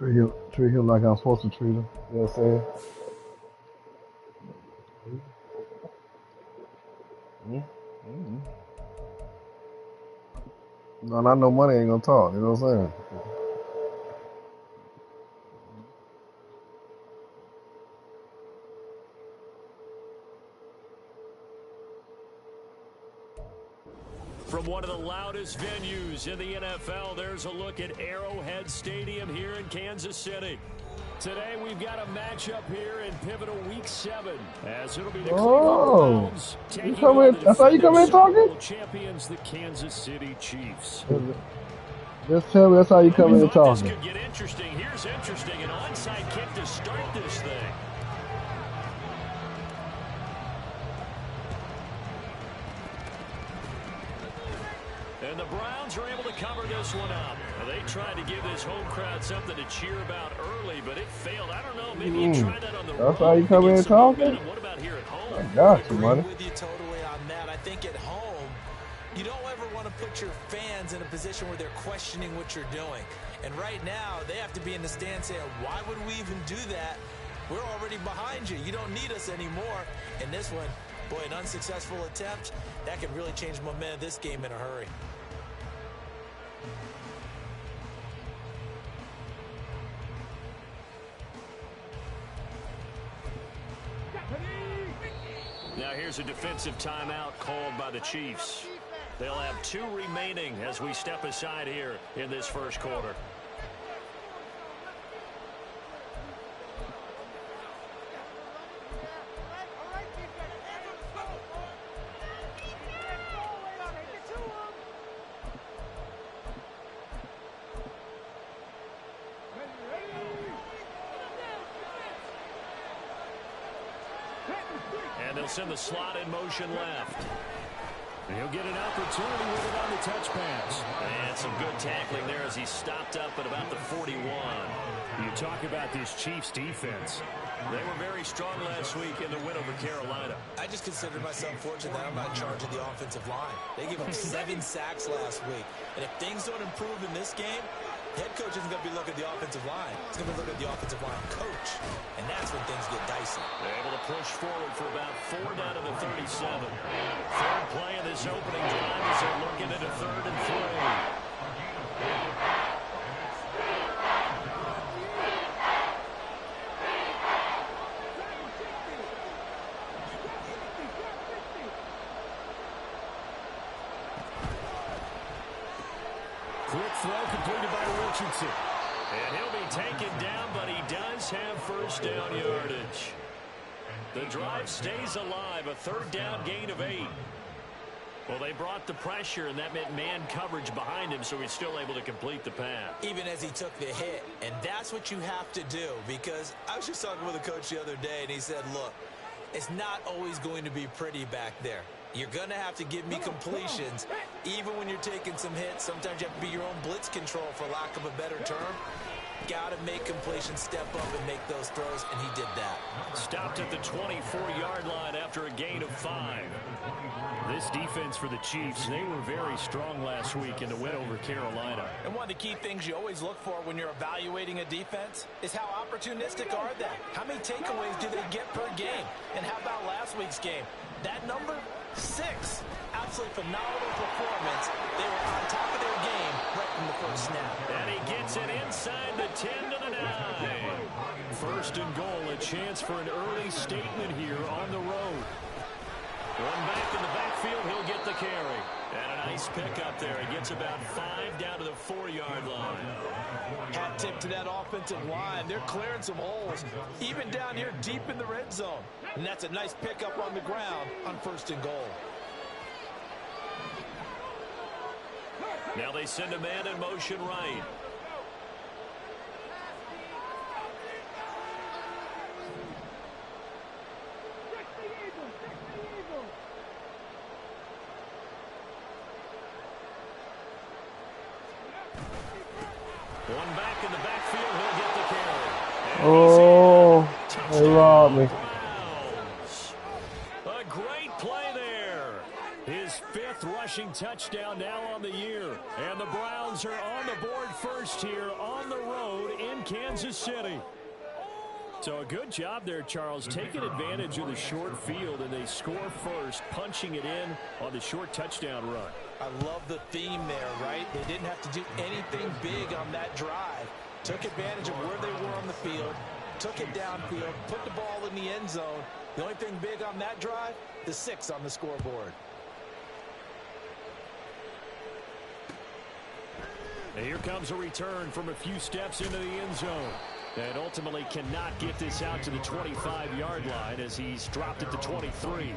Treat him like I'm supposed to treat him. You know what I'm saying? Mm-hmm. No, not no money ain't gonna talk. You know what I'm saying? From one of the loudest venues in the NFL, there's a look at Arrowhead Stadium here in Kansas City. Today we've got a matchup here in pivotal Week 7, as it'll be the Cleveland Browns taking on the defending Super Bowl champions, the Kansas City Chiefs. Just tell me that's how you come in talking. This could get interesting. Here's interesting, an onside kick to start this thing. And the Browns are able to cover this one up. They tried to give this home crowd something to cheer about early, but it failed. I don't know. Maybe you try that on the road. That's how you come in talking? What about here at home? I got you, buddy. I agree with you totally on that. I think at home, you don't ever want to put your fans in a position where they're questioning what you're doing. And right now, they have to be in the stand saying, why would we even do that? We're already behind you. You don't need us anymore. And this one, boy, an unsuccessful attempt, that could really change the momentum of this game in a hurry. Now here's a defensive timeout called by the Chiefs. They'll have 2 remaining as we step aside here in this first quarter. And they'll send the slot in motion left. And he'll get an opportunity with it on the touch pass. And some good tackling there as he stopped up at about the 41. You talk about this Chiefs defense. They were very strong last week in the win over Carolina. I just consider myself fortunate that I'm not in charge of the offensive line. They gave up 7 sacks last week. And if things don't improve in this game, head coach isn't going to be looking at the offensive line. He's going to be looking at the offensive line coach. And that's when things get dicey. They're able to push forward for about 4 down to the 37. Third play of this opening drive as they're looking into 3rd and 3. Quick throw completed by Richardson. And he'll be taken down, but he does have first down yardage. The drive stays alive, a 3rd down gain of 8. Well, they brought the pressure, and that meant man coverage behind him, so he's still able to complete the pass. Even as he took the hit, and that's what you have to do, because I was just talking with a coach the other day, and he said, look, it's not always going to be pretty back there. You're going to have to give me completions, even when you're taking some hits. Sometimes you have to be your own blitz control, for lack of a better term. Got to make completions, step up and make those throws, and he did that. Stopped at the 24-yard line after a gain of 5. This defense for the Chiefs, they were very strong last week in the win over Carolina. And one of the key things you always look for when you're evaluating a defense is how opportunistic are they? How many takeaways do they get per game? And how about last week's game? That number, 6. Absolutely phenomenal performance. They were on top of their game right from the first snap. And he gets it inside the 10 to the 9. 1st and goal, a chance for an early statement here on the road. One back in the backfield, he'll get the carry. And a nice pick up there. He gets about 5 down to the 4-yard line. Hat tip to that offensive line. They're clearing some holes, even down here deep in the red zone. And that's a nice pickup on the ground on 1st and goal. Now they send a man in motion right. One back in the backfield, he'll get the carry. Oh, they robbed me. A great play there. His 5th rushing touchdown now on the year. And the Browns are on the board first here on the road in Kansas City. So a good job there, Charles, taking advantage of the short field, and they score first, punching it in on the short touchdown run. I love the theme there, right? They didn't have to do anything big on that drive. Took advantage of where they were on the field, took it downfield, put the ball in the end zone. The only thing big on that drive, the 6 on the scoreboard. And here comes a return from a few steps into the end zone. And ultimately cannot get this out to the 25-yard line as he's dropped it to 23.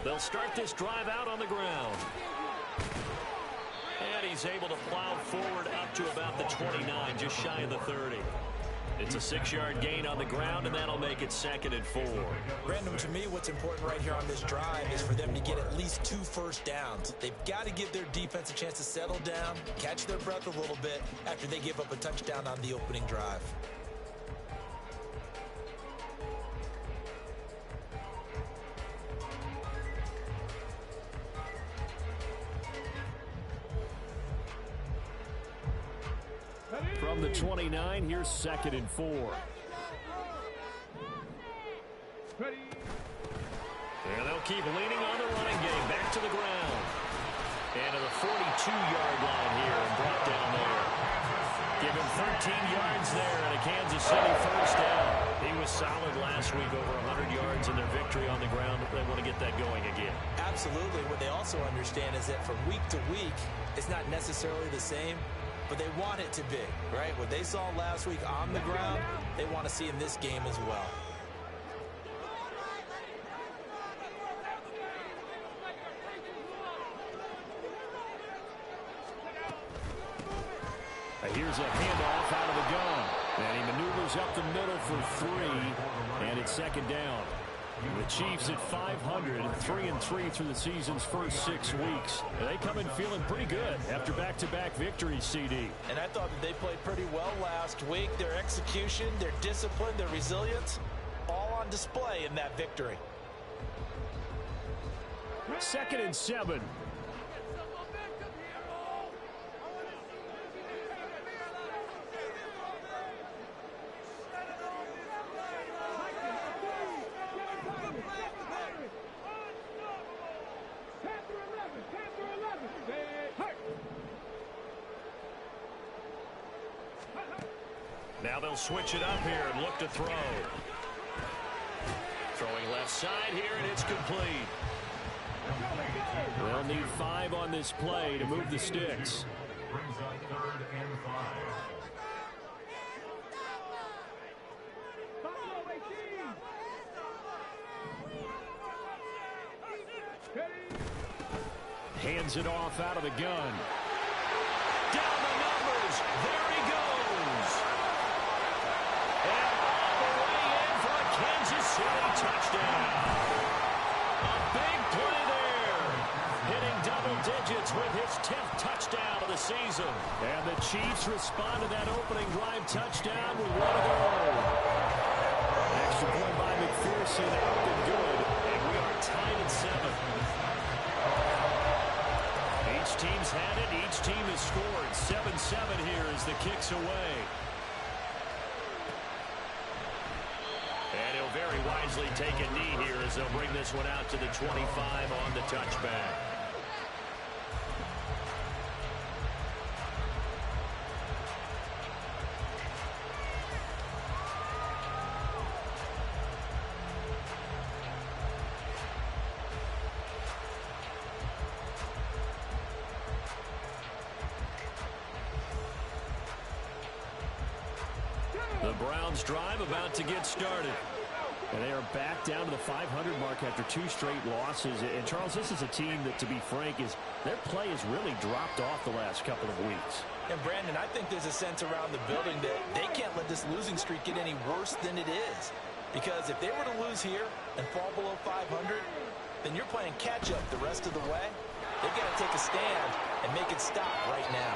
They'll start this drive out on the ground. And he's able to plow forward up to about the 29, just shy of the 30. It's a 6-yard gain on the ground, and that'll make it 2nd and 4. Brandon, to me, what's important right here on this drive is for them to get at least 2 first downs. They've got to give their defense a chance to settle down, catch their breath a little bit after they give up a touchdown on the opening drive. From the 29, here's 2nd and 4. And they'll keep leaning on the running game. Back to the ground. And to the 42-yard line here and brought down there. Give him 13 yards there and a Kansas City first down. He was solid last week, over 100 yards in their victory on the ground. They want to get that going again. Absolutely. What they also understand is that from week to week, it's not necessarily the same, but they want it to be, right? What they saw last week on the ground, they want to see in this game as well. Here's a handoff out of the gun. And he maneuvers up the middle for 3, and it's 2nd down. The Chiefs at 500, 3-3 through the season's first 6 weeks. And they come in feeling pretty good after back-to-back victories, CD. And I thought that they played pretty well last week. Their execution, their discipline, their resilience, all on display in that victory. 2nd and 7. Now they'll switch it up here and look to throw. Throwing left side here, and it's complete. They'll need 5 on this play to move the sticks. Brings up 3rd and 5. Hands it off out of the gun. Down the numbers. There he goes. And all the way in for a Kansas City touchdown. A big play there. Hitting double digits with his 10th touchdown of the season. And the Chiefs respond to that opening drive touchdown with 1 to go. Extra point by McPherson up and good. And we are tied at 7. Each team's had it. Each team has scored. 7-7 here as the kick's away. And he'll very wisely take a knee here as they'll bring this one out to the 25 on the touchback. The Browns drive about to get started. And they are back down to the 500 mark after 2 straight losses. And, Charles, this is a team that, to be frank, their play has really dropped off the last couple of weeks. And, Brandon, I think there's a sense around the building that they can't let this losing streak get any worse than it is. Because if they were to lose here and fall below 500, then you're playing catch-up the rest of the way. They've got to take a stand and make it stop right now.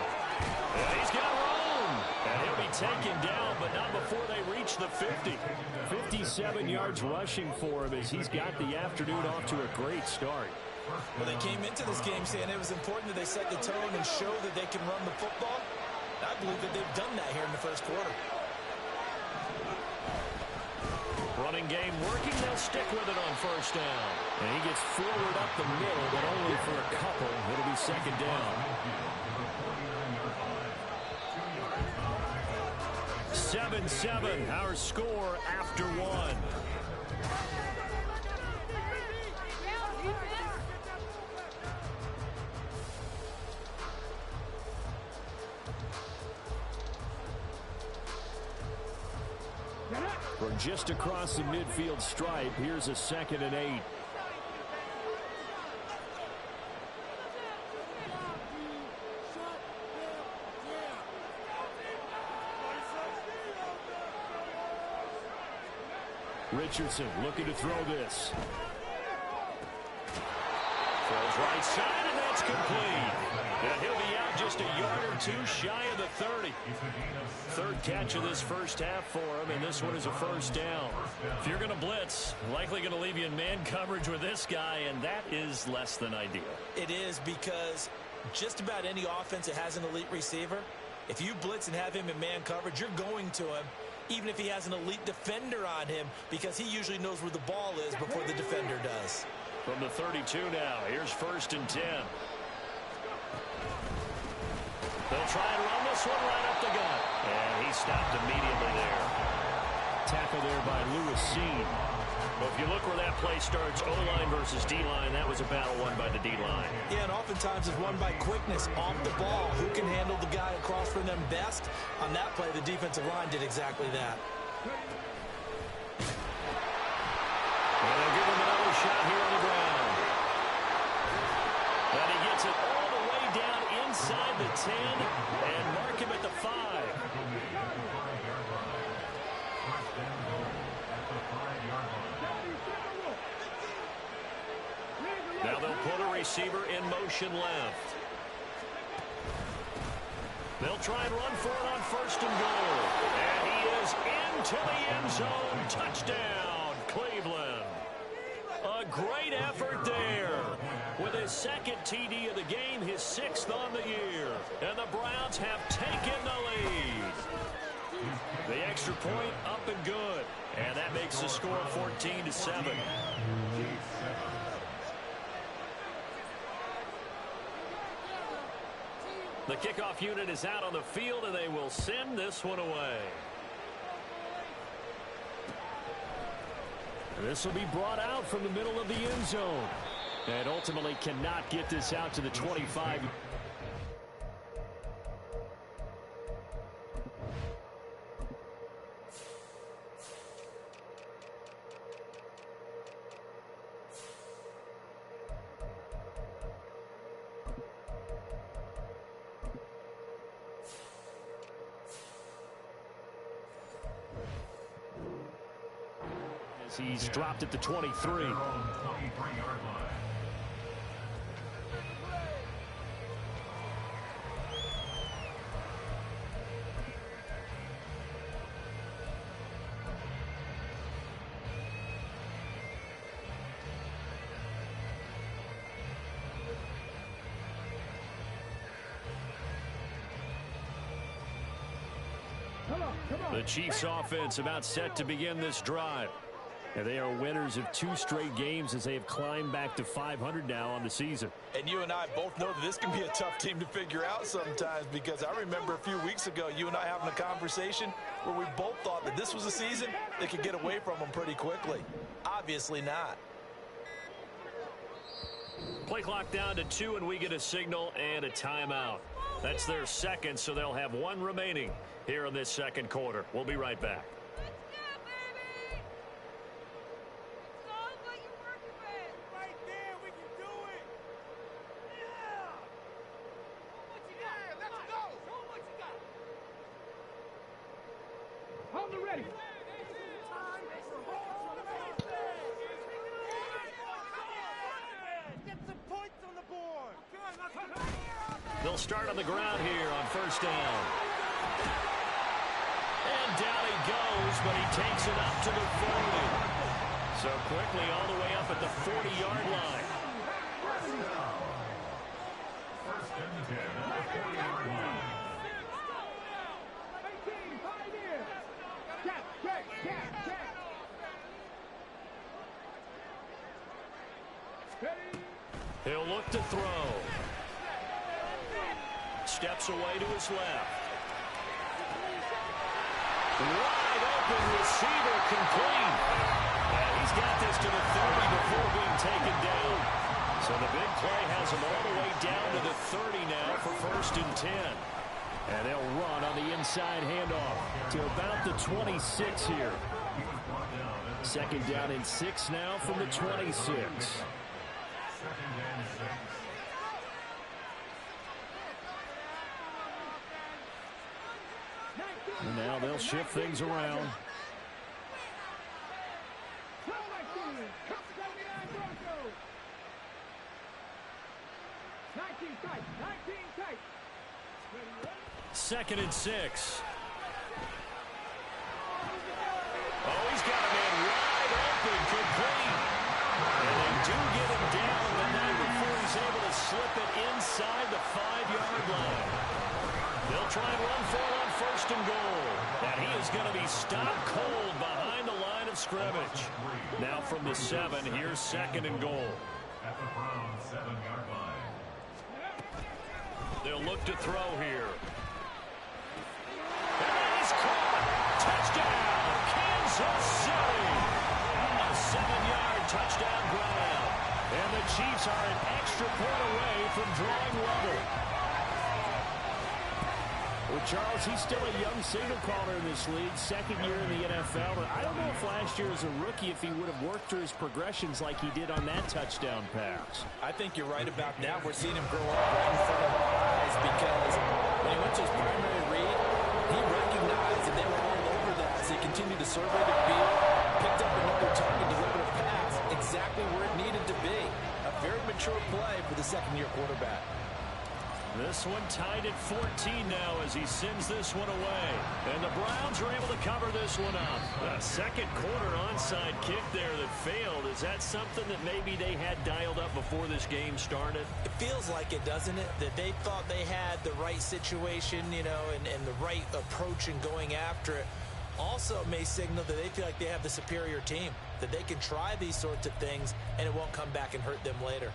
And he's got room. And he'll be taken down, but not before they reach the 50. 57 yards rushing for him as he's got the afternoon off to a great start. Well, they came into this game saying it was important that they set the tone and show that they can run the football. I believe that they've done that here in the first quarter. Running game working. They'll stick with it on first down. And he gets forward up the middle, but only for a couple. It'll be second down. 7-7, our score after 1. From just across the midfield stripe, here's a 2nd and 8. Richardson looking to throw this. Throws right side, and that's complete. And he'll be out just a yard or 2 shy of the 30. 3rd catch of this first half for him, and this one is a first down. If you're going to blitz, likely going to leave you in man coverage with this guy, and that is less than ideal. It is, because just about any offense that has an elite receiver, if you blitz and have him in man coverage, you're going to him, even if he has an elite defender on him, because he usually knows where the ball is before the defender does. From the 32 now, here's 1st and 10. They'll try and run this one right up the gut. And he stopped immediately there. Tackle there by Lewis Seen. Well, if you look where that play starts, O-line versus D-line, that was a battle won by the D-line. Yeah, and oftentimes it's won by quickness off the ball. Who can handle the guy across from them best? On that play, the defensive line did exactly that. And they'll give him another shot here on the ground. And he gets it all the way down inside the 10 and mark him at the 5. Now they'll put a receiver in motion left. They'll try and run for it on 1st and goal. And he is into the end zone. Touchdown, Cleveland. A great effort there. With his 2nd TD of the game, his 6th on the year. And the Browns have taken the lead. The extra point up and good. And that makes the score 14-7. The kickoff unit is out on the field, and they will send this one away. This will be brought out from the middle of the end zone. And ultimately cannot get this out to the 25. He's dropped at the 23. 23-yard line. The Chiefs offense about set to begin this drive. And they are winners of 2 straight games as they have climbed back to 500 now on the season. And you and I both know that this can be a tough team to figure out sometimes, because I remember a few weeks ago you and I having a conversation where we both thought that this was a season that could get away from them pretty quickly. Obviously not. Play clock down to 2, and we get a signal and a timeout. That's their second, so they'll have one remaining here in this second quarter. We'll be right back. They'll start on the ground here on first down. And down he goes, but he takes it up to the 40. So quickly all the way up at the 40-yard line. First and 10 at the 40-yard line. He'll look to throw. Steps away to his left. Wide open receiver complete. And he's got this to the 30 before being taken down. So the big play has him all the way down to the 30 now for first and 10. And they'll run on the inside handoff to about the 26 here. Second down and 6 now from the 26. Second and 6. And now they'll shift things around. Second and 6. Oh, he's got a man wide open, complete. And they do get him down, but not before he's able to slip it inside the 5-yard line. They'll try and run for it on first and goal. And he is going to be stopped cold behind the line of scrimmage. Now from the 7, here's second and goal. At the Browns 7-yard line. They'll look to throw here. And he's caught. Touchdown, Kansas City. A 7-yard touchdown grab. And the Chiefs are an extra point away from drawing level. Well, Charles, he's still a young signal caller in this league, second year in the NFL. But I don't know if last year as a rookie, if he would have worked through his progressions like he did on that touchdown pass. I think you're right about that. We're seeing him grow up right in front of our eyes because when he went to his primary read, he recognized that they were all over that as he continued to survey the field, picked up another target, delivered a pass exactly where it needed to be. A very mature play for the second-year quarterback. This one tied at 14 now as he sends this one away. And the Browns are able to cover this one up. A second quarter onside kick there that failed. Is that something that maybe they had dialed up before this game started? It feels like it, doesn't it? That they thought they had the right situation, you know, and the right approach in going after it. Also may signal that they feel like they have the superior team, that they can try these sorts of things and it won't come back and hurt them later.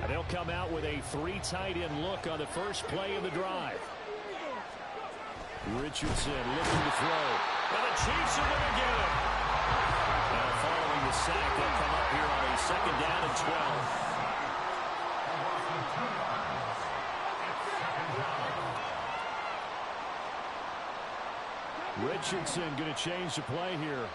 And they'll come out with a 3 tight end look on the first play of the drive. Richardson looking to throw. And the Chiefs are going to get it. Now following the sack, they'll come up here on a second down and 12. Richardson going to change the play here.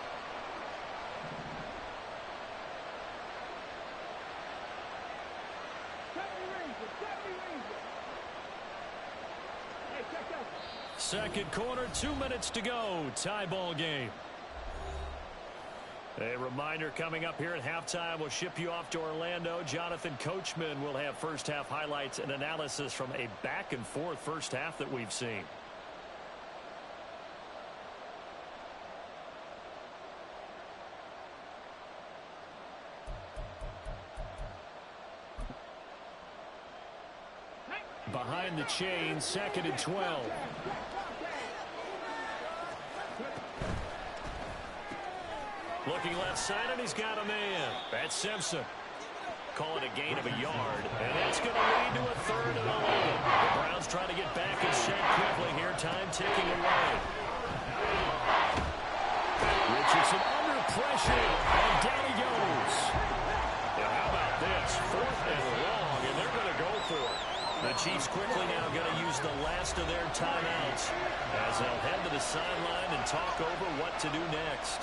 Second quarter, 2 minutes to go. Tie ball game. A reminder coming up here at halftime. We'll ship you off to Orlando. Jonathan Coachman will have first half highlights and analysis from a back and forth first half that we've seen. Behind the chain, second and 12. Looking left side, and he's got a man. That's Simpson. Call it a gain of a yard, and that's going to lead to a third and 11. The Browns trying to get back in shape quickly here. Time ticking away. Richardson under pressure, and down he goes. is quickly now going to use the last of their timeouts as they'll head to the sideline and talk over what to do next.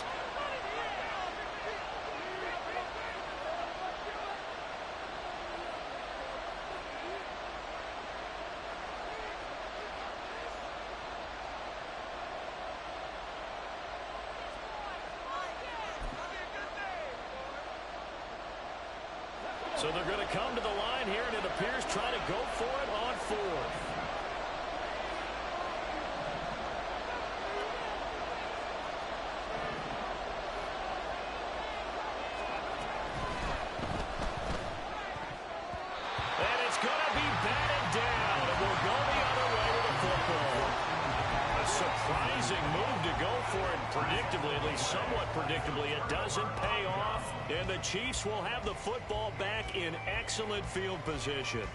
So they're going to come to the line here, and it appears trying to go for it on fourth. And it's going to be batted down, and we'll go the other way with the football. A surprising move to go for it, predictably, at least somewhat predictably. It doesn't pay off. And the Chiefs will have the football back in excellent field position.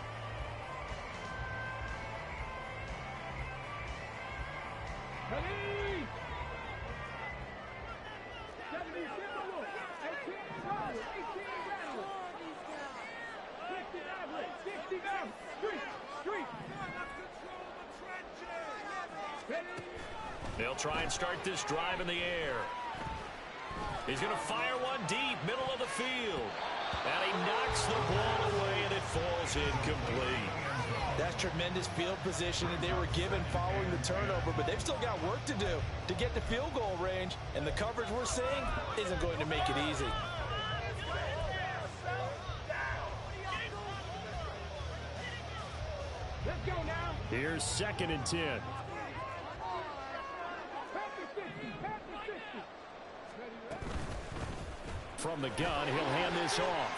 They'll try and start this drive in the air. He's going to fire one deep, middle of the field. And he knocks the ball away, and it falls incomplete. That's tremendous field position that they were given following the turnover, but they've still got work to do to get to field goal range, and the coverage we're seeing isn't going to make it easy. Let's go now. Here's 2nd and 10. From the gun, he'll hand this off.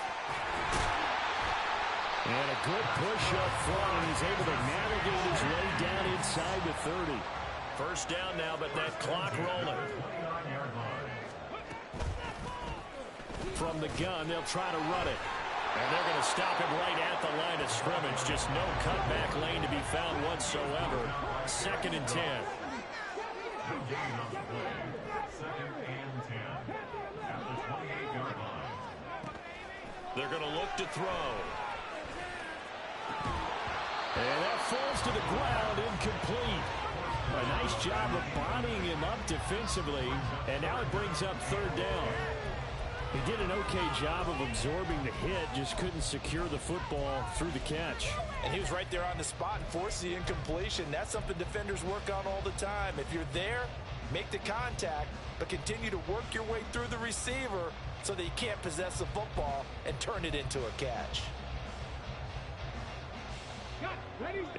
And a good push up front, and he's able to navigate his way down inside the 30. First down now, but that clock rolling. From the gun, they'll try to run it. And they're going to stop him right at the line of scrimmage. Just no cutback lane to be found whatsoever. 2nd and 10. They're going to look to throw. And that falls to the ground, incomplete. A nice job of bodying him up defensively. And now it brings up 3rd down. He did an okay job of absorbing the hit, just couldn't secure the football through the catch. And he was right there on the spot and forced the incompletion. That's something defenders work on all the time. If you're there, make the contact, but continue to work your way through the receiver so that you can't possess the football and turn it into a catch.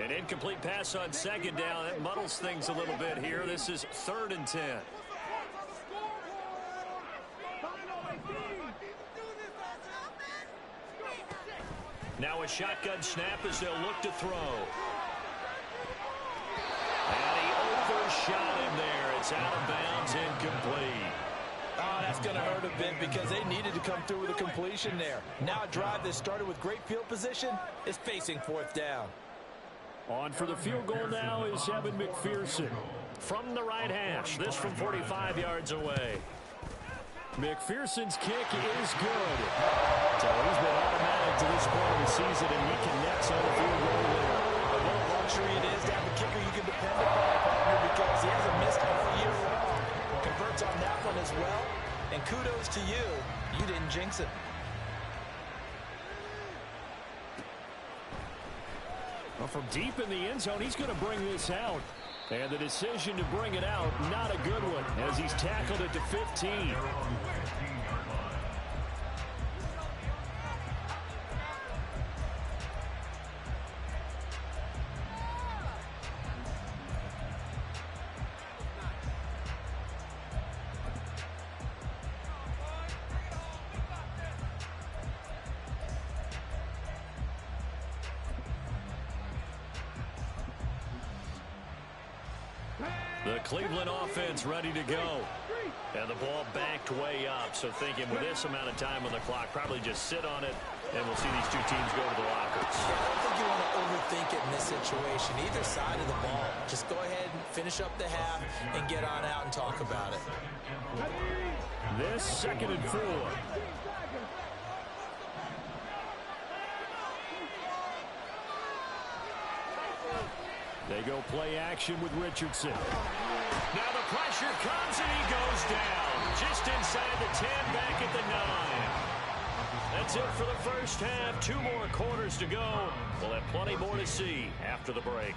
An incomplete pass on 2nd down. That muddles things a little bit here. This is 3rd and 10. Now a shotgun snap as they'll look to throw. And he overshot him there. It's out of bounds, incomplete. Oh, that's going to hurt a bit because they needed to come through with a completion there. Now a drive that started with great field position is facing 4th down. On for the field goal now is Evan McPherson from the right hash. This from 45 yards away. McPherson's kick is good. So he's been automatic to this point of the season, and he connects on the field goal there. But what a luxury it is to have a kicker you can depend upon, partner, because he hasn't missed all year long. Converts on that one as well. And kudos to you. You didn't jinx it. Well, from deep in the end zone, he's going to bring this out. And the decision to bring it out, not a good one, as he's tackled it to 15. The Cleveland offense ready to go. And the ball backed way up. So thinking with this amount of time on the clock, probably just sit on it, and we'll see these two teams go to the lockers. I don't think you want to overthink it in this situation. Either side of the ball. Just go ahead and finish up the half and get on out and talk about it. This 2nd and 4. They go play action with Richardson. Now the pressure comes and he goes down. Just inside the 10, back at the 9. That's it for the first half. 2 more quarters to go. We'll have plenty more to see after the break.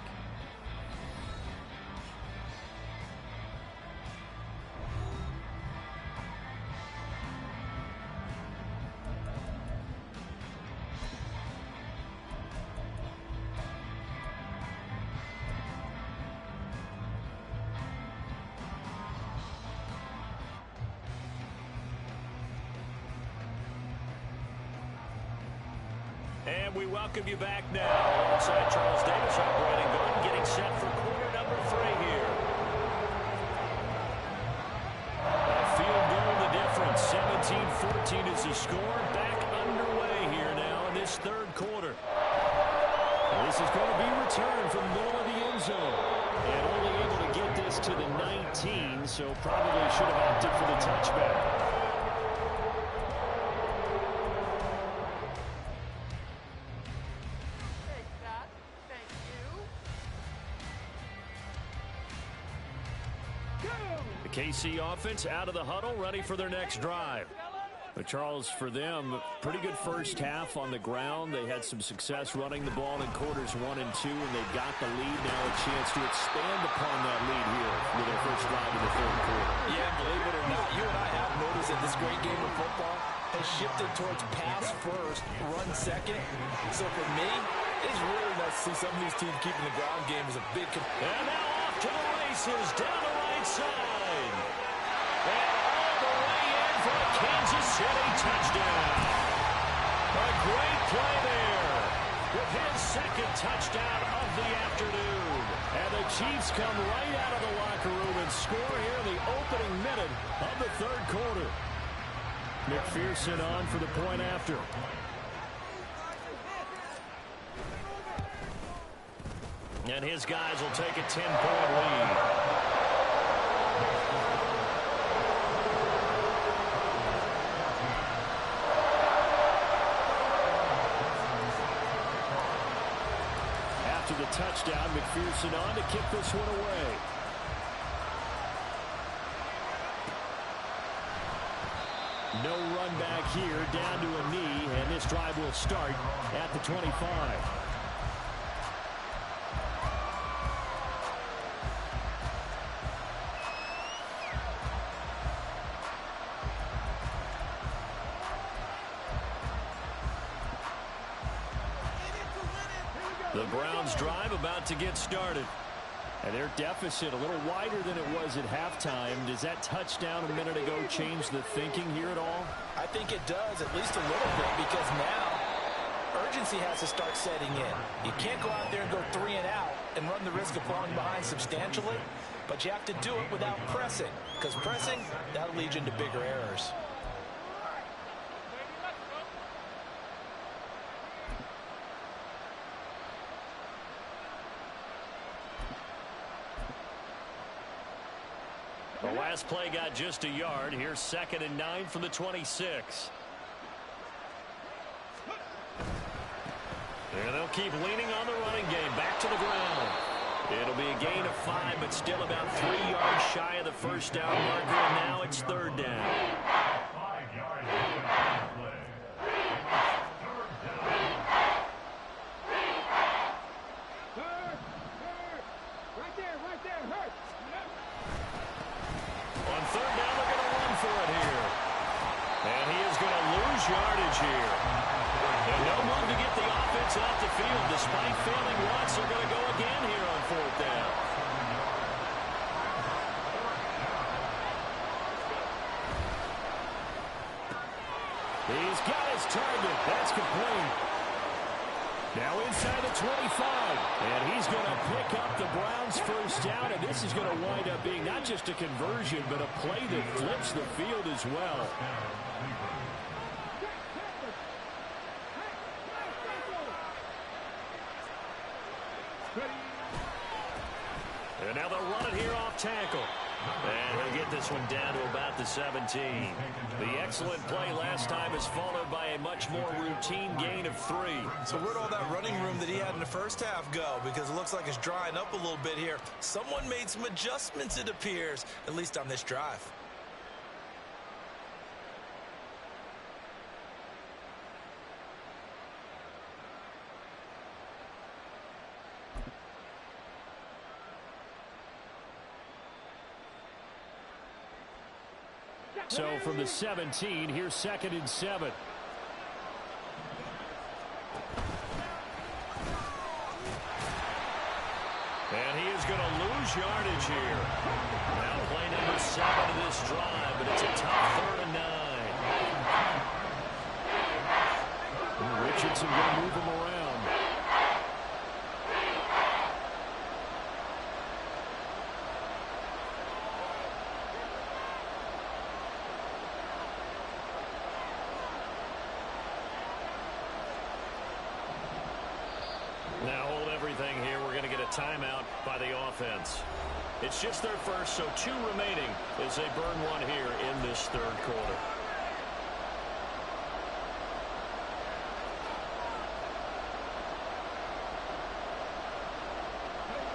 And we welcome you back now. Alongside Charles Davis, I'm Brandon Gunn, getting set for quarter number 3 here. A field goal the difference. 17-14 is the score. Back underway here now in this third quarter. This is going to be returned from the middle of the end zone. And only able to get this to the 19, so probably should have opted for the touchback. KC offense out of the huddle, ready for their next drive. But Charles, for them, pretty good first half on the ground. They had some success running the ball in quarters 1 and 2, and they've got the lead now, a chance to expand upon that lead here with their first drive in the third quarter. Yeah, believe it or not, you and I have noticed that this great game of football has shifted towards pass first, run second. So for me, it's really nice to see some of these teams keeping the ground game as a big... And now off to the races, down the right side. And all the way in for a Kansas City touchdown. A great play there with his second touchdown of the afternoon. And the Chiefs come right out of the locker room and score here in the opening minute of the third quarter. McPherson on for the point after. And his guys will take a 10-point lead. After the touchdown, McPherson on to kick this one away. No run back here, down to a knee, and this drive will start at the 25. The Browns drive about to get started. And their deficit a little wider than it was at halftime. Does that touchdown a minute ago change the thinking here at all? I think it does, at least a little bit, because now urgency has to start setting in. You can't go out there and go 3 and out and run the risk of falling behind substantially, but you have to do it without pressing, because pressing, that'll lead you into bigger errors. The last play got just a yard. Here's 2nd and 9 from the 26. And they'll keep leaning on the running game. Back to the ground. It'll be a gain of 5, but still about 3 yards shy of the first down marker. And now it's 3rd down. 5 yards play. On 3rd down, they're going to run for it here. And he is going to lose yardage here. And no move to get the offense off the field. Despite failing once, they're going to go again here on 4th down. He's got his target. That's complete. Now inside the 25, and he's going to pick up the Browns' first down, and this is going to wind up being not just a conversion, but a play that flips the field as well. And now they'll run it here off tackle. And he'll get this one down to about the 17. The excellent play last time is followed by a much more routine gain of 3. So where'd all that running room that he had in the first half go? Because it looks like it's drying up a little bit here. Someone made some adjustments, it appears, at least on this drive. So from the 17, here's 2nd and 7. And he is going to lose yardage here. Now play number 7 of this drive, but it's a tough 3rd and 9. Richardson going to move him around. Now hold everything here. We're going to get a timeout by the offense. It's just their first, so 2 remaining as they burn one here in this 3rd quarter.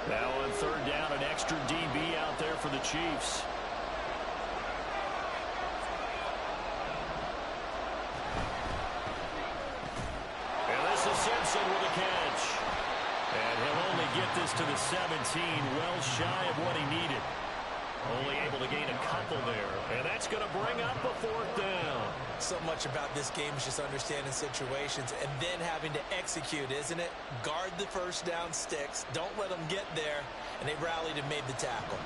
Now on 3rd down, an extra DB out there for the Chiefs. And this is Simpson with a catch. And he'll only get this to the 17, well shy of what he needed. Only able to gain a couple there. And that's going to bring up a 4th down. So much about this game is just understanding situations and then having to execute, isn't it? Guard the first down sticks. Don't let them get there. And they rallied and made the tackle.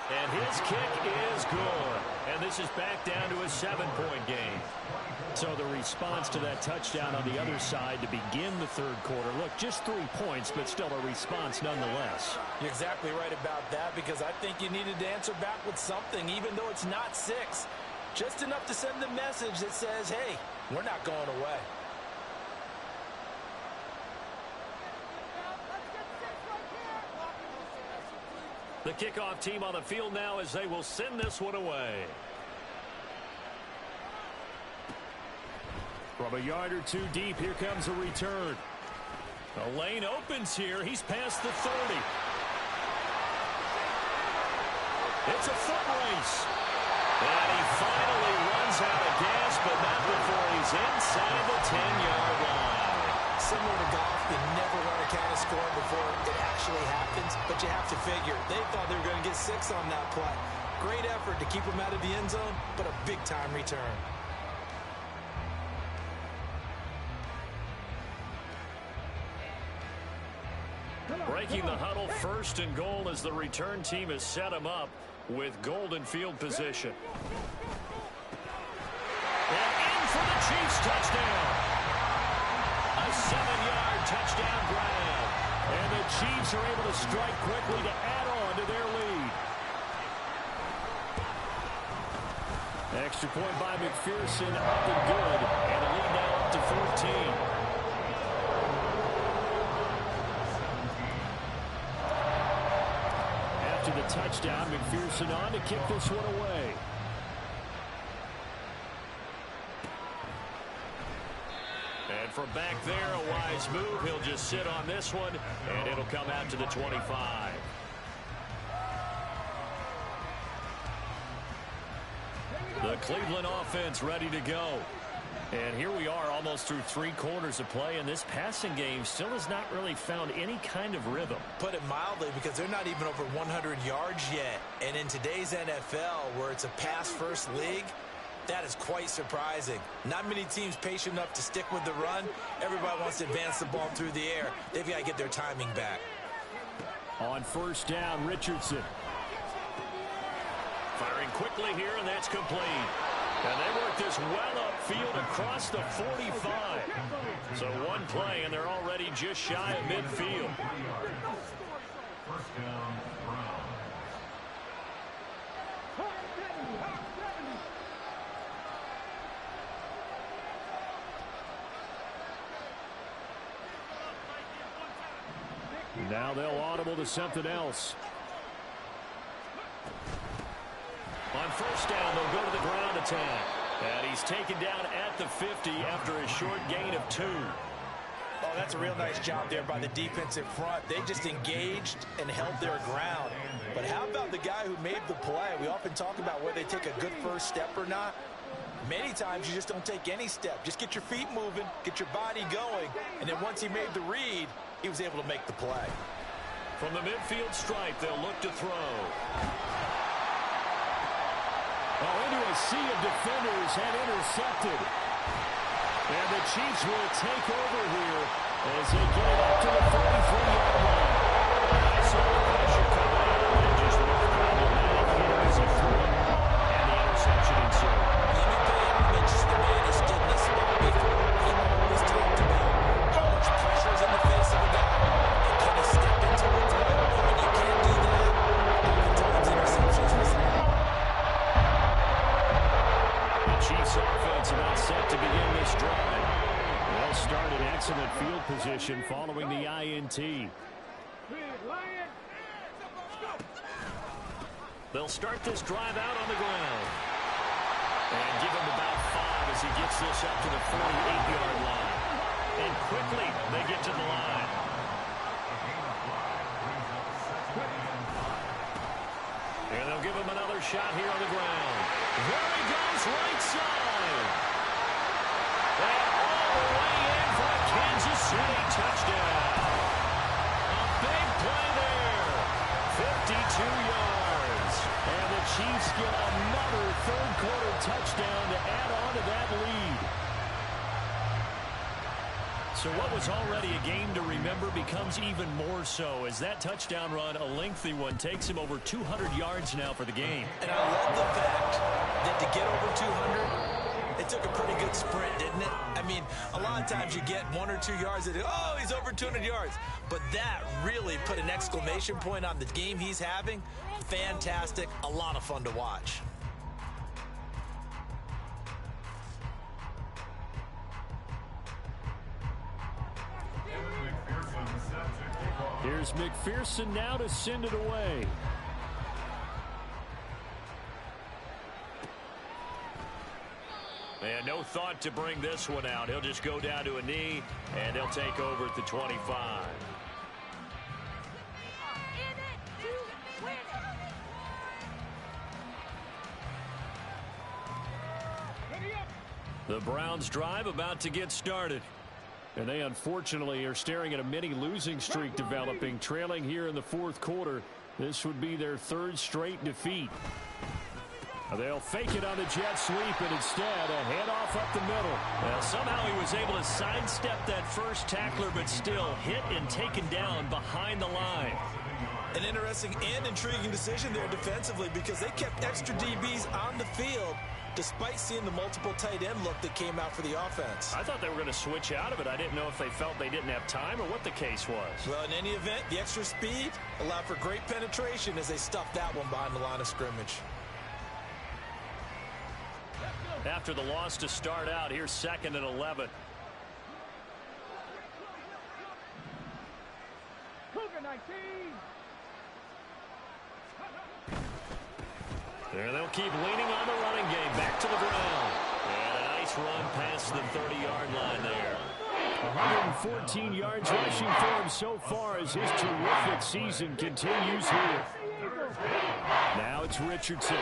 And his kick is good. And this is back down to a 7-point game. So the response to that touchdown on the other side to begin the 3rd quarter. Look, just 3 points, but still a response nonetheless. You're exactly right about that, because I think you needed to answer back with something, even though it's not 6. Just enough to send the message that says, hey, we're not going away. The kickoff team on the field now as they will send this one away. From a yard or 2 deep, here comes a return. The lane opens here. He's past the 30. It's a foot race. And he finally runs out of gas, but not before he's inside the 10-yard line. Similar to golf, you never run a count of score before it actually happens, but you have to figure they thought they were going to get 6 on that play. Great effort to keep them out of the end zone, but a big-time return. Breaking the huddle, 1st and goal as the return team has set him up with golden field position. And in for the Chiefs touchdown. A 7-yard touchdown grab. And the Chiefs are able to strike quickly to add on to their lead. Extra point by McPherson, up and good. And the lead now up to 14. After the touchdown, McPherson on to kick this one away. And from back there, a wise move. He'll just sit on this one, and it'll come out to the 25. The Cleveland offense ready to go. And here we are almost through 3 quarters of play, and this passing game still has not really found any kind of rhythm. Put it mildly, because they're not even over 100 yards yet. And in today's NFL, where it's a pass-first league, that is quite surprising. Not many teams patient enough to stick with the run. Everybody wants to advance the ball through the air. They've got to get their timing back. On 1st down, Richardson. Firing quickly here, and that's complete. And they work this well upfield across the 45. So one play, and they're already just shy of midfield. 1st down, Brown. they'll audible to something else. On first down, they'll go to the ground attack. And he's taken down at the 50 after a short gain of 2. Oh, that's a real nice job there by the defensive front. They just engaged and held their ground. But how about the guy who made the play? We often talk about whether they take a good first step or not. Many times you just don't take any step. Just get your feet moving, get your body going, and then once he made the read, he was able to make the play. From the midfield stripe, they'll look to throw. Oh, into a sea of defenders and intercepted. And the Chiefs will take over here as they get it up to the 43-yard line. I saw the pressure coming out and just looked problematic here as he threw it. And the interception ensued. Let me pay homage to the man who stood in this spot before. He always talked about how much pressure is in the face of a guy. And can he step into a throw? And when you can't do that, oftentimes interceptions result. The Chiefs offense about set to begin this drive. They'll start in excellent field position following the INT. They'll start this drive out on the ground. And give him about 5 as he gets this up to the 48-yard line. And quickly they get to the line. And they'll give him another shot here on the ground. There he goes, right side. And all the way in for a Kansas City touchdown. A big play there. 52 yards. And the Chiefs get another third-quarter touchdown to add on to that lead. So what was already a game to remember becomes even more so as that touchdown run, a lengthy one, takes him over 200 yards now for the game. And I love the fact that to get over 200, it took a pretty good sprint, didn't it? I mean, a lot of times you get 1 or 2 yards and, oh, he's over 200 yards. But that really put an exclamation point on the game he's having. Fantastic. A lot of fun to watch. Here's McPherson now to send it away. And no thought to bring this one out. He'll just go down to a knee, and they'll take over at the 25. The Browns drive about to get started. And they unfortunately are staring at a mini losing streak developing, trailing here in the fourth quarter. This would be their 3rd straight defeat. They'll fake it on the jet sweep, and instead a handoff up the middle. Well, somehow he was able to sidestep that first tackler, but still hit and taken down behind the line. An interesting and intriguing decision there defensively because they kept extra DBs on the field despite seeing the multiple tight end look that came out for the offense. I thought they were going to switch out of it. I didn't know if they felt they didn't have time or what the case was. Well, in any event, the extra speed allowed for great penetration as they stuffed that one behind the line of scrimmage. After the loss to start out, here's 2nd and 11. There they'll keep leaning on the running game. Back to the ground. And a nice run past the 30-yard line there. 114 yards rushing for him so far as his terrific season continues here. Now it's Richardson.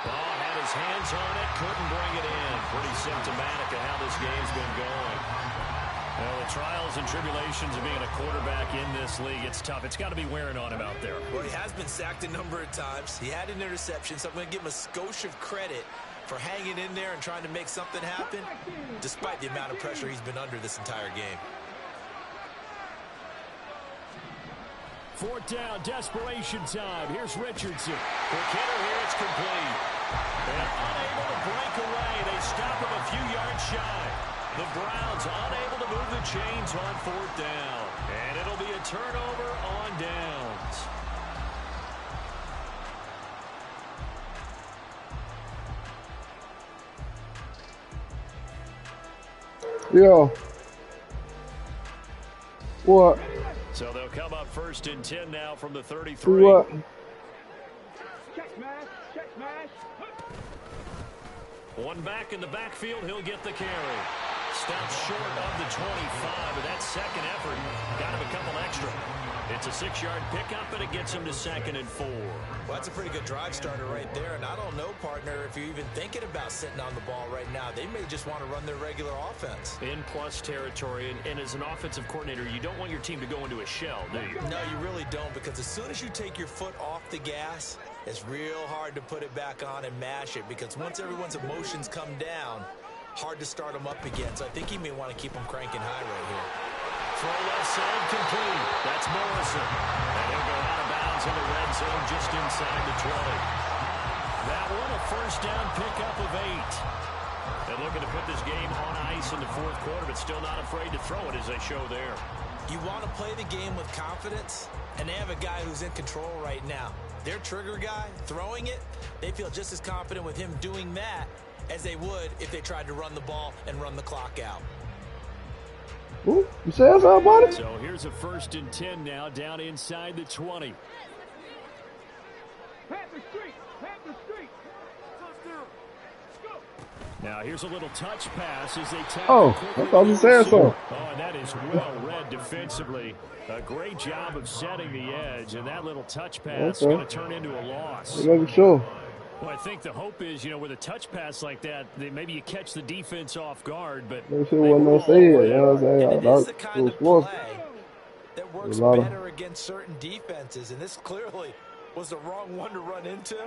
Ball had his hands on it, couldn't bring it in. Pretty symptomatic of how this game's been going. Well, the trials and tribulations of being a quarterback in this league, it's tough. It's got to be wearing on him out there. Well, he has been sacked a number of times. He had an interception, so I'm going to give him a skosh of credit for hanging in there and trying to make something happen, despite the amount of pressure he's been under this entire game. 4th down, desperation time. Here's Richardson. For Kidder here, it's complete. And unable to break away. They stop him a few yards shy. The Browns unable to move the chains on 4th down. And it'll be a turnover on downs. Yo. What? So they'll come up 1st and 10 now from the 33. See what? Check smash. Check smash. One back in the backfield. He'll get the carry. Stops short of the 25, but that second effort got him a couple extra. It's a 6-yard pickup, and it gets him to 2nd and 4. Well, that's a pretty good drive starter right there. And I don't know, partner, if you're even thinking about sitting on the ball right now. They may just want to run their regular offense. In plus territory, and as an offensive coordinator, you don't want your team to go into a shell, do you? No, you really don't, because as soon as you take your foot off the gas, it's real hard to put it back on and mash it, because once everyone's emotions come down, hard to start them up again. So I think he may want to keep them cranking high right here. Throw left side complete. That's Morrison. And he'll go out of bounds in the red zone just inside the 20. That one a 1st down pickup of 8. They're looking to put this game on ice in the 4th quarter, but still not afraid to throw it as they show there. You want to play the game with confidence, and they have a guy who's in control right now. Their trigger guy, throwing it, they feel just as confident with him doing that as they would if they tried to run the ball and run the clock out. Ooh, you said something about it? So here's a 1st and 10 now down inside the 20. Panther Street. Panther Street. Touchdown. Go. Now here's a little touch pass as they tackle. Oh, I thought you said something. Oh, and that is well read defensively. A great job of setting the edge, and that little touch pass is going to turn into a loss. Making sure. Well, I think the hope is, with a touch pass like that, maybe you catch the defense off guard, but Make sure wasn't no say it, you know what I'm saying? And it is the kind of play that works better against certain defenses, and this clearly was the wrong one to run into.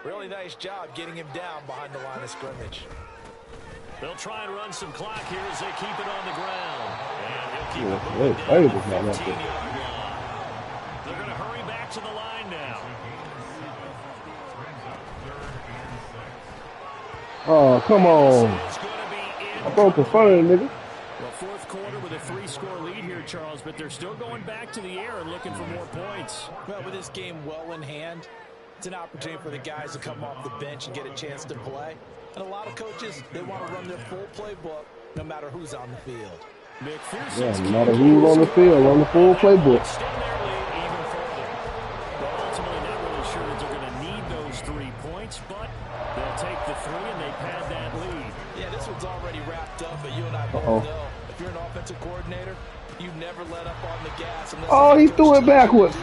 Really nice job getting him down behind the line of scrimmage. They'll try and run some clock here as they keep it on the ground. And he'll keep it Hey, moving hey, down this the is not 15-yard line. They're going to hurry back to the line now. Oh, come on. I broke the phone, nigga. Well, 4th quarter with a 3-score lead here, Charles, but they're still going back to the air and looking for more points. Well, with this game well in hand, it's an opportunity for the guys to come off the bench and get a chance to play. And a lot of coaches, they want to run their full playbook no matter who's on the field. Yeah, no matter who's on the field, on the full playbook. Extend their lead even further. But ultimately not really sure that they're going to need those 3 points, but they'll take the 3 and they pad that lead. Yeah, this one's already wrapped up, but you and I both know if you're an offensive coordinator, you never let up on the gas. Oh, he threw it backwards.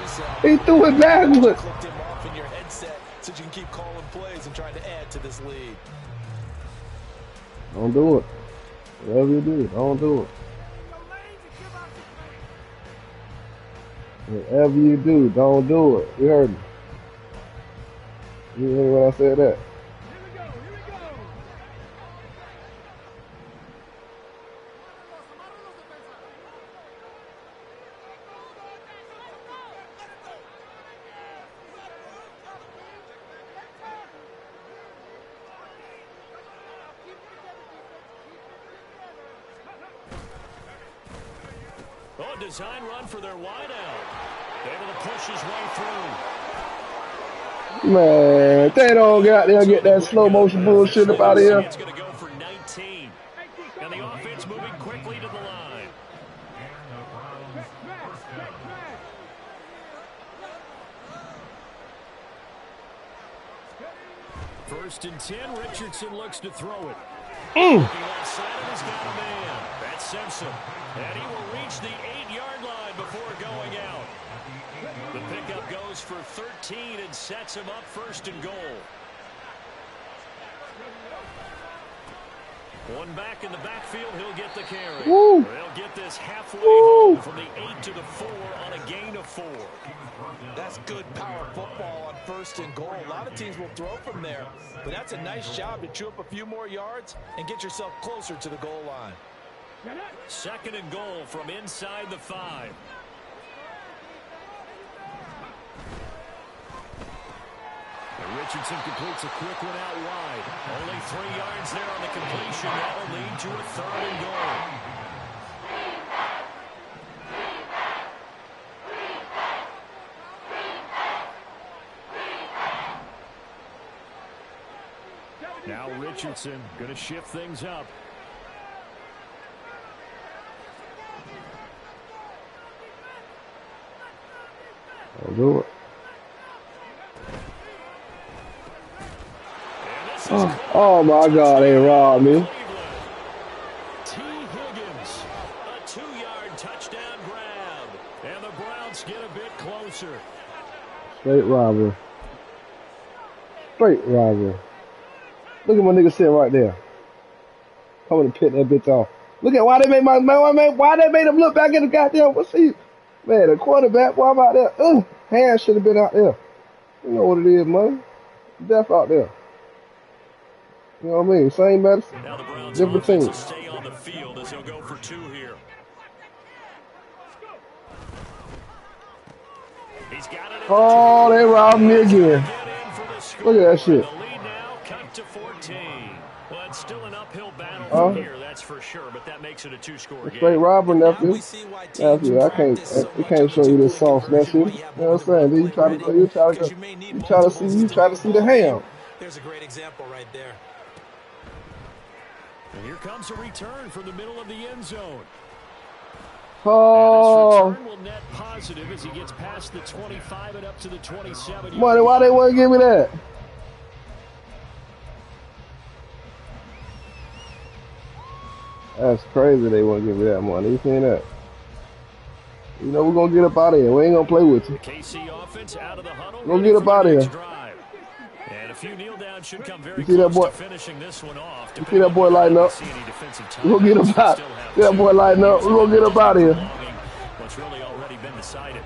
He threw it backwards. Clicked him off in your headset so you can keep calling plays and trying to add to this lead. Don't do it. Whatever you do, don't do it. Whatever you do, don't do it. You heard me. You heard when I said that. Oh, design run for their wideout. Able to push his way through. Man, they don't get out there and get that slow motion bullshit up out of here. It's going to go for 19. And the offense moving quickly to the line. First and 10, Richardson looks to throw it. Left side of his got a man. That's Simpson. And he will reach the 8-yard line before going out. The pickup goes for 13 and sets him up 1st and goal. One back in the backfield, he'll get the carry. Woo. They'll get this halfway home from the 8 to the 4 on a gain of 4. That's good power football on 1st and goal. A lot of teams will throw from there, but that's a nice job to chew up a few more yards and get yourself closer to the goal line. 2nd and goal from inside the 5. And Richardson completes a quick one out wide. Only 3 yards there on the completion. That'll lead to a 3rd and goal. Now Richardson going to shift things up. Do it. Oh my God, they robbed me. T. Higgins, a 2-yard touchdown grab. And the Browns get a bit closer. Straight robbery. Straight robbery. Look at my nigga sitting right there. Coming to pick that bitch off. Look at why they made why they made him look back at the goddamn. What's he? Man, the quarterback. Why about that? Hand should have been out there. You know what it is, man. Death out there. You know what I mean? Same medicine. Now the Browns different team. will stay on the field as he'll go for 2 here. He's got it. Oh, they robbed me again. Look at that shit. The lead now cut to 14. Well, it's still an uphill battle from here, that's for sure, but that makes it a 2-score game. Straight robber, nephew. Nephew, I can't show you this sauce, nephew. You know what I'm saying? Then you try to see the ham. There's a great example right there. And here comes a return from the middle of the end zone. Oh. And this return will net positive as he gets past the 25 and up to the 27. Money, why they want to give me that? That's crazy they want to give me that money. You seen that? You know we're going to get up out of here. We ain't going to play with you. The KC offense out of the huddle. Go get up out of here. And a few kneel downs should come very you see that boy? to finishing this one off. You see that boy lighting up? We'll get up out. See that boy lighting up? We're going to get up out of here. What's really already been decided.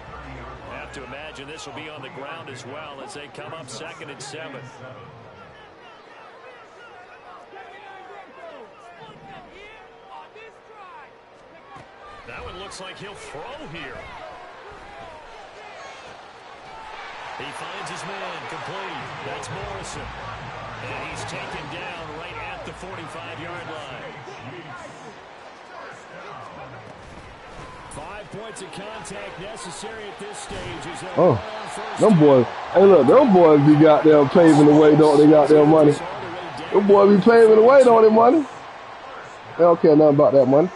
I have to imagine this will be on the ground as well as they come up 2nd and 7. That one looks like he'll throw here. He finds his man complete. That's Morrison. And he's taken down right at the 45-yard line. 5 points of contact necessary at this stage. Them boys. Hey, look, them boys be goddamn paving the way, don't they? Goddamn money. Them boys be paving the way, don't they, money? They don't care nothing about that money.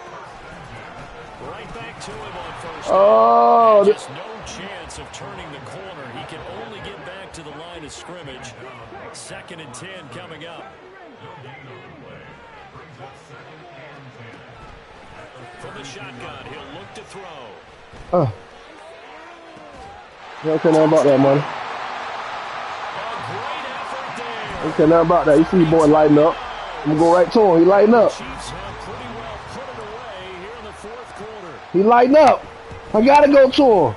Right back to him on first. Oh, just no chance of turning the corner. He can only get back to the line of scrimmage. 2nd and 10 coming up. From the shotgun, he'll look to throw. You don't care nothing about that money. A great effort there. You don't care nothing about that. You see your boy lighting up. I'm going to go right to him. He lighting up. Chiefs have pretty well put it away here in the 4th quarter. He lighting up. I got to go to him.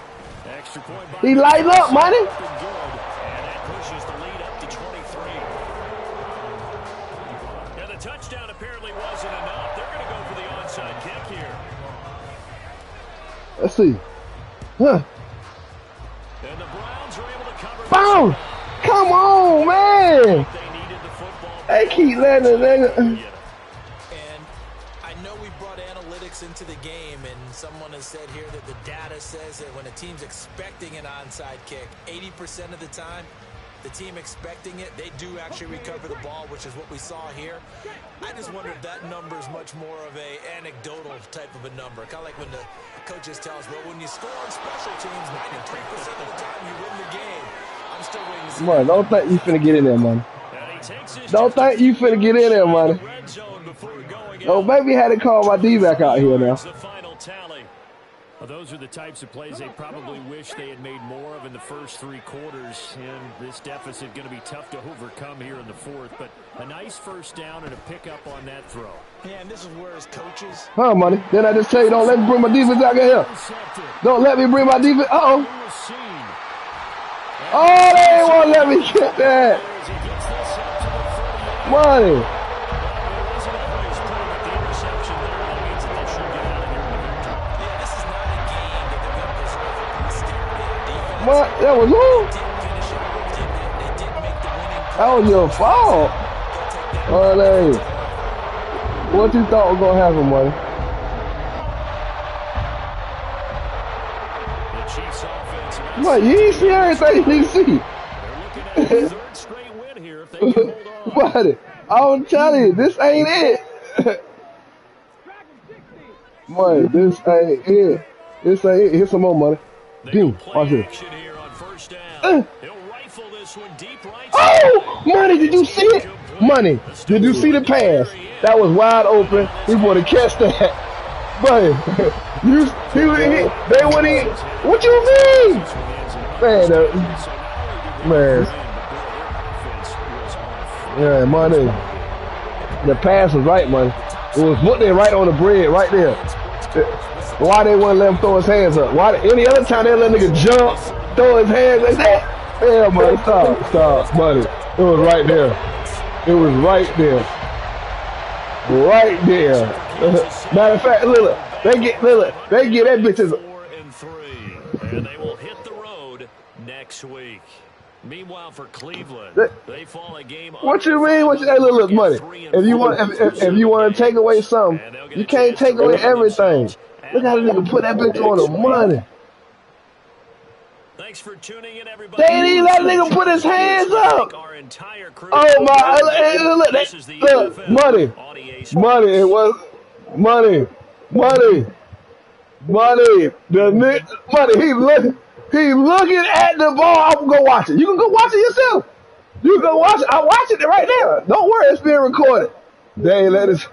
Extra point by He lighting up, money. and that pushes the lead up to 23. Now the touchdown apparently wasn't enough. They're going to go for the onside kick here. Let's see. Huh. And the Browns are able to cover. Boom! Come on, man! They needed the football. They keep letting the nigga. And I know we brought analytics into the game, and someone has said here that the data says that when a team's expecting an onside kick, 80% of the time, the team expecting it, they do actually recover the ball, which is what we saw here. I just wonder if that number is much more of a anecdotal type of a number. Kind of like when the coaches tell us, well, when you score on special teams, 93% of the time you win the game. I'm still waiting to see. Man, don't think you finna get in there, man. Don't think you finna get in there, man. Oh, maybe had to call my D-back out here now. Well, those are the types of plays they probably wish they had made more of in the first 3 quarters, and this deficit going to be tough to overcome here in the 4th, but a nice first down and a pickup on that throw. Yeah, and this is where his coaches... Huh, money. Then I just tell you, don't let me bring my defense out here. Don't let me bring my defense. Uh-oh. Oh, they ain't want to let me get that. Money. What? That was who? That was your fault. Money. What you thought was going to happen, money? What? You ain't see everything you need to see. Buddy, I'm telling you, this ain't it. Money, this ain't it. This ain't it. Here's some more money. Boom. Watch this. He'll rifle this one deep right Oh, Money, did you see it? Money, did you see the pass? That was wide open. He would have catch that. Money, he would hit. They would hit. What you mean? Man, man. Yeah, Money. The pass was right, Money. It was put there right on the bread, right there. Why they wouldn't let him throw his hands up? Why any other time they let nigga jump, throw his hands like that? Yeah, Money, stop, Money. It was right there. It was right there. Right there. Matter of fact, look, they get that bitches. 4-3, and they will hit the road next week. Meanwhile, for Cleveland, they fall a game. What you mean? Hey, look, Money. If you want to take away something, you can't take away everything. Look how the nigga put that bitch on the money. Thanks for tuning in, everybody. They didn't even let nigga put his hands up. Oh my! Look, Money. It was Money. The Money. He looking at the ball. I'm gonna go watch it. You can go watch it yourself. You can go watch it. I'm watching it right now. Don't worry, it's being recorded. They ain't let this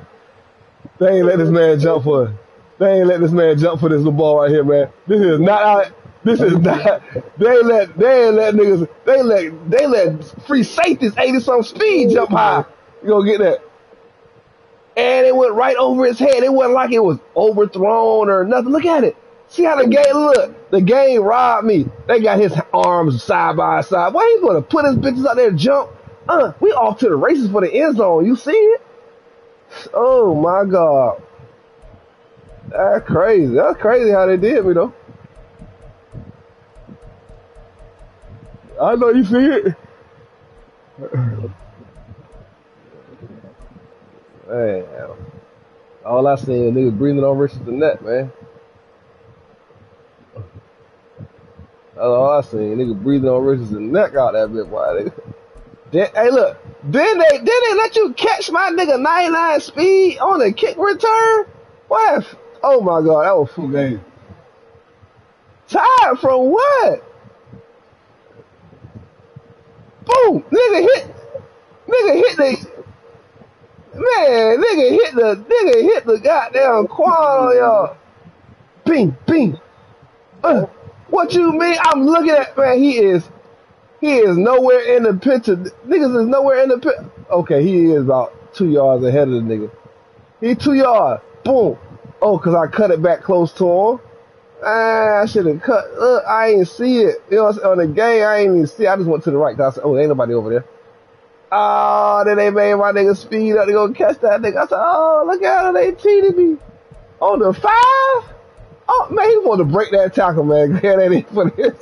man jump for it. They ain't let this man jump for this little ball right here, man. This is not. They let free safeties 80-something speed jump high. You gonna get that? And it went right over his head. It wasn't like it was overthrown or nothing. Look at it. See how the game look? The game robbed me. They got his arms side by side. Why he gonna put his bitches out there and jump? We off to the races for the end zone. You see it? Oh my God. That's crazy. That's crazy how they did me though. I know you see it. Man, all I seen was niggas breathing on versus the net, man. That's all I seen. Niggas breathing on versus the neck out that bit. Why? Hey, look. Then they let you catch my nigga 99 speed on a kick return? What? Oh my God, that was full game. Tired from what? Boom! Nigga hit the goddamn quad on y'all. Bing. What you mean? I'm looking at, man, he is nowhere in the picture. Niggas is nowhere in the picture. Okay, he is about 2 yards ahead of the nigga. He 2 yards. Boom. Oh, cause I cut it back close to him. I should have cut. Look, I ain't see it. You know, on the game, I ain't even see it. I just went to the right. I said, oh, ain't nobody over there. Oh, then they made my nigga speed up to go catch that nigga. I said, oh, look at how they cheated me. On the 5? Oh, man, he wanted to break that tackle, man. Get that in for this.